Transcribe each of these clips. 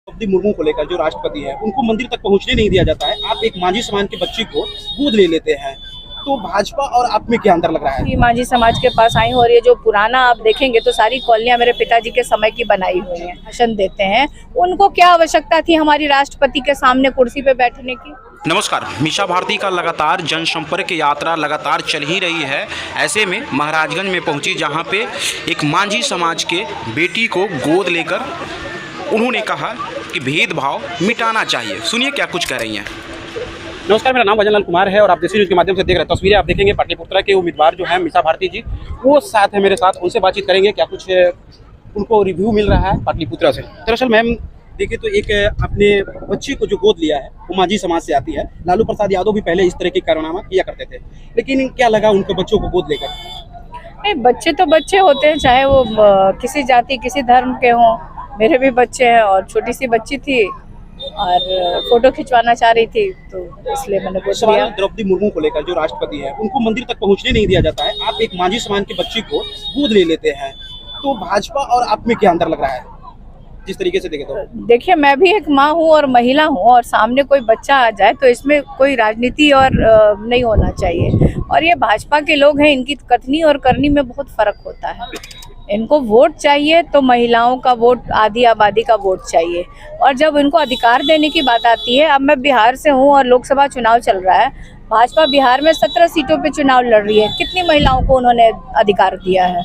द्रौपदी मुर्मू को लेकर जो राष्ट्रपति है उनको मंदिर तक पहुंचने नहीं दिया जाता है। आप एक मांझी समाज के बच्ची को गोद ले लेते हैं, तो भाजपा और आप में क्या अंतर लग रहा है? ये मांझी समाज के पास आई हूँ और ये जो पुराना आप देखेंगे तो सारी कॉलोनियां मेरे पिताजी के समय की बनाई हुई हैं, भाषण देते हैं। उनको क्या आवश्यकता थी हमारी राष्ट्रपति के सामने कुर्सी पे बैठने की? नमस्कार। मीसा भारती का लगातार जनसंपर्क यात्रा लगातार चल ही रही है। ऐसे में महाराजगंज में पहुंची, जहां पे एक मांझी समाज के बेटी को गोद लेकर उन्होंने कहा कि भेदभाव मिटाना चाहिए। सुनिए क्या कुछ कह रही हैं। नमस्कार, मेरा नाम भजनलाल कुमार है और आप देसी न्यूज़ के माध्यम से देख रहे हैं। तस्वीरें आप देखेंगे पाटलिपुत्रा के उम्मीदवार जो है मीसा भारती जी, वो साथ है मेरे साथ, उनसे बातचीत करेंगे क्या कुछ उनको रिव्यू मिल रहा है पाटलिपुत्रा से। दरअसल मैम देखिए, तो एक अपने बच्ची को जो गोद लिया है वो मांझी समाज से आती है। लालू प्रसाद यादव भी पहले इस तरह के कारनामा किया करते थे, लेकिन क्या लगा उनको बच्चों को गोद लेकर? नहीं, बच्चे तो बच्चे होते हैं, चाहे वो किसी जाति किसी धर्म के हों। मेरे भी बच्चे हैं और छोटी सी बच्ची थी और फोटो खिंचवाना चाह रही थी, तो इसलिए मैंने गोद लिया। द्रौपदी मुर्मू को लेकर जो राष्ट्रपति है उनको मंदिर तक पहुंचने नहीं दिया जाता है। आप एक मांझी समाज की बच्ची को गोद ले लेते हैं, तो भाजपा और आप में क्या अंतर लग रहा है जिस तरीके से देखे तो? देखिए, मैं भी एक माँ हूँ और महिला हूँ, और सामने कोई बच्चा आ जाए तो इसमें कोई राजनीति और नहीं होना चाहिए। और ये भाजपा के लोग हैं, इनकी कथनी और करनी में बहुत फर्क होता है। इनको वोट चाहिए तो महिलाओं का वोट, आधी आबादी का वोट चाहिए। और जब इनको अधिकार देने की बात आती है, अब मैं बिहार से हूँ और लोकसभा चुनाव चल रहा है। भाजपा बिहार में 17 सीटों पे चुनाव लड़ रही है। कितनी महिलाओं को उन्होंने अधिकार दिया है?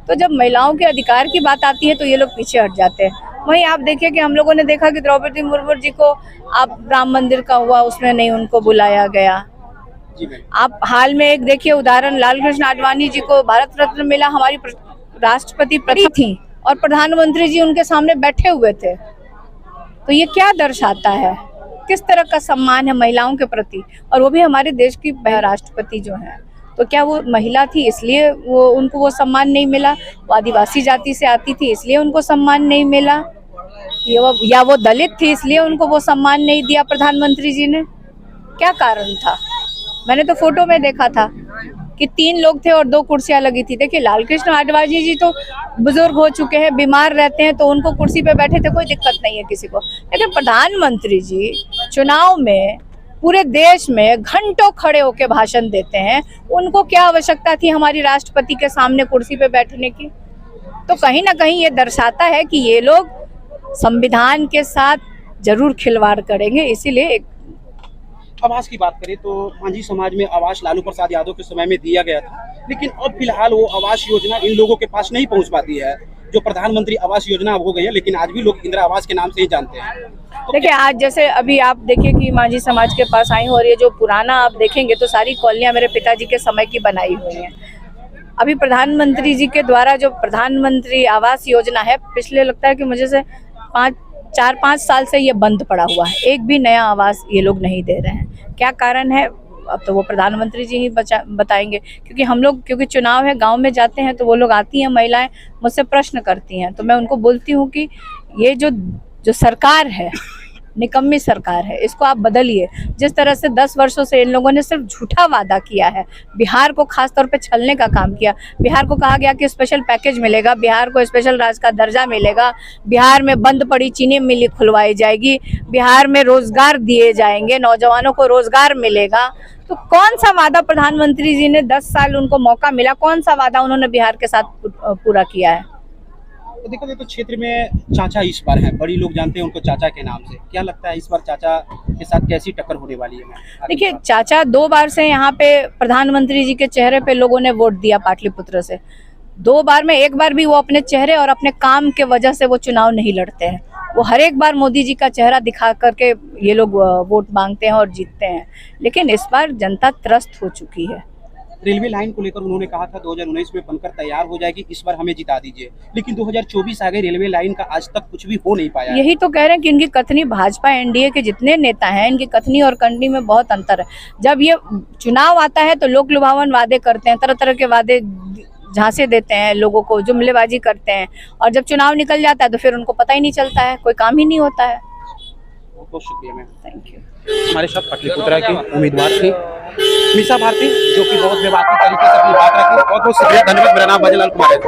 तो जब महिलाओं के अधिकार की बात आती है तो ये लोग पीछे हट जाते हैं। वहीं आप देखिए कि हम लोगों ने देखा कि द्रौपदी मुर्मू जी को आप राम मंदिर का हुआ, उसमें नहीं उनको बुलाया गया। आप हाल में एक देखिए उदाहरण, लाल कृष्ण आडवाणी जी को भारत रत्न मिला, हमारी राष्ट्रपति प्रति थी और प्रधानमंत्री जी उनके सामने बैठे हुए थे। तो ये क्या दर्शाता है? किस तरह का सम्मान है महिलाओं के प्रति? और वो भी हमारे देश की राष्ट्रपति जो है, तो क्या वो महिला थी इसलिए वो उनको वो सम्मान नहीं मिला? वो आदिवासी जाति से आती थी इसलिए उनको सम्मान नहीं मिला? या वो दलित थी इसलिए उनको वो सम्मान नहीं दिया प्रधानमंत्री जी ने? क्या कारण था? मैंने तो फोटो में देखा था कि 3 लोग थे और 2 कुर्सियां लगी थी। देखिए, लाल कृष्ण आडवाणी जी तो बुजुर्ग हो चुके हैं, बीमार रहते हैं, तो उनको कुर्सी पे बैठे थे, कोई दिक्कत नहीं है किसी को। लेकिन प्रधानमंत्री जी चुनाव में पूरे देश में घंटों खड़े होकर भाषण देते हैं। उनको क्या आवश्यकता थी हमारी राष्ट्रपति के सामने कुर्सी पे बैठने की? तो कहीं ना कहीं ये दर्शाता है कि ये लोग संविधान के साथ जरूर खिलवाड़ करेंगे। इसीलिए आवास की बात करें तो मांझी समाज में आवास लालू प्रसाद यादव के समय में दिया गया था, लेकिन अब फिलहाल वो आवास योजना इन लोगों के पास नहीं पहुंच पाती है। जो प्रधानमंत्री आवास योजना अब हो गई है, लेकिन आज भी लोग इंदिरा आवास के नाम से ही जानते हैं। तो देखिए, आज जैसे अभी आप देखिए कि मांझी समाज के पास आई हूँ और ये जो पुराना आप देखेंगे तो सारी कॉलोनियां मेरे पिताजी के समय की बनाई हुई हैं। अभी प्रधानमंत्री जी के द्वारा जो प्रधानमंत्री आवास योजना है, पिछले लगता है कि मुझे से 4-5 साल से ये बंद पड़ा हुआ है। एक भी नया आवास ये लोग नहीं दे रहे हैं। क्या कारण है? अब तो वो प्रधानमंत्री जी ही बताएंगे, क्योंकि हम लोग, क्योंकि चुनाव है, गांव में जाते हैं तो वो लोग आती हैं, महिलाएं मुझसे प्रश्न करती हैं, तो मैं उनको बोलती हूँ कि ये जो सरकार है, निकम्मी सरकार है, इसको आप बदलिए। जिस तरह से 10 वर्षों से इन लोगों ने सिर्फ झूठा वादा किया है, बिहार को खास तौर पे छलने का काम किया। बिहार को कहा गया कि स्पेशल पैकेज मिलेगा, बिहार को स्पेशल राज्य का दर्जा मिलेगा, बिहार में बंद पड़ी चीनी मिल खुलवाई जाएगी, बिहार में रोजगार दिए जाएंगे, नौजवानों को रोजगार मिलेगा। तो कौन सा वादा प्रधानमंत्री जी ने 10 साल उनको मौका मिला, कौन सा वादा उन्होंने बिहार के साथ पूरा किया है? तो देखो तो क्षेत्र में चाचा इस बार है, बड़ी लोग जानते हैं उनको चाचा के नाम से। क्या लगता है इस बार चाचा के साथ कैसी टक्कर होने वाली है? देखिए, चाचा 2 बार से यहाँ पे प्रधानमंत्री जी के चेहरे पे लोगों ने वोट दिया पाटलिपुत्र से। 2 बार में 1 बार भी वो अपने चेहरे और अपने काम के वजह से वो चुनाव नहीं लड़ते हैं। वो हर एक बार मोदी जी का चेहरा दिखा करके ये लोग वोट मांगते हैं और जीतते हैं। लेकिन इस बार जनता त्रस्त हो चुकी है। रेलवे लाइन को लेकर उन्होंने कहा था 2019 में बनकर तैयार हो जाएगी, इस बार हमें जिता दीजिए, लेकिन 2024 आ गए, रेलवे लाइन का आज तक कुछ भी हो नहीं पाया। यही तो कह रहे हैं कि इनकी कथनी, भाजपा एनडीए के जितने नेता हैं, इनकी कथनी और करनी में बहुत अंतर है। जब ये चुनाव आता है तो लोक लुभावन वादे करते हैं, तरह तरह के वादे झांसे देते हैं लोगों को, जुमलेबाजी करते हैं, और जब चुनाव निकल जाता है तो फिर उनको पता ही नहीं चलता है, कोई काम ही नहीं होता है। बहुत शुक्रिया मैम, थैंक यू। हमारे साथ पाटलिपुत्रा की उम्मीदवार थी मीसा भारती, जो कि बहुत बेबाकी तरीके से अपनी बात रखी। बहुत बहुत शुक्रिया, धन्यवाद। मेरा नाम भजनलाल कुमार है।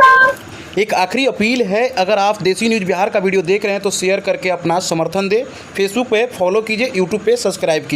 एक आखिरी अपील है, अगर आप देसी न्यूज़ बिहार का वीडियो देख रहे हैं तो शेयर करके अपना समर्थन दें। फेसबुक पे फॉलो कीजिए, यूट्यूब पे सब्सक्राइब कीजिए।